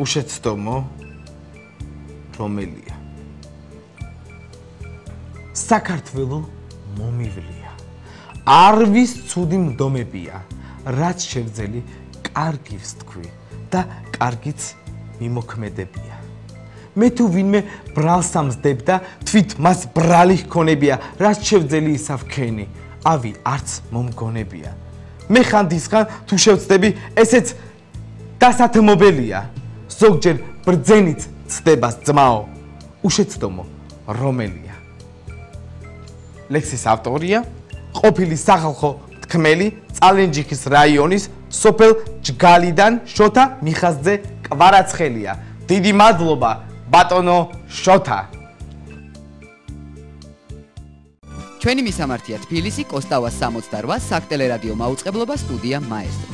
უშეცდომო რომელია? საქართველო მომივლია. არვის ცუდი მდომებია, რაც შევძელი კარგივს თქვი და კარგიც მიმოქმედებია. მე თუ ვინმე ბრალს ამსდებ და თვით მას ბრალი ჰქონებია, რაც შევძელი ისავქენი, ავი არც მომგონებია. მე ხანდისხან თუ შევწდები, ესეც დასათმობელია. ზოგჯერ ბრძენით ცდებას ძმაო, უშეცდომო რომელია? ლექსის ავტორია ყოფილი სახალხო თქმელი წალენჯიხის რაიონის სოფელ ჯგალიდან შოთა მიხაზძე კვარაცხელია. დიდი მადლობა ბატონო შოთა. ჩვენი მისამართია თბილისი, კოსტავას 68, საქტელერადიო მაუწყებლობა სტუდია მაესტრო.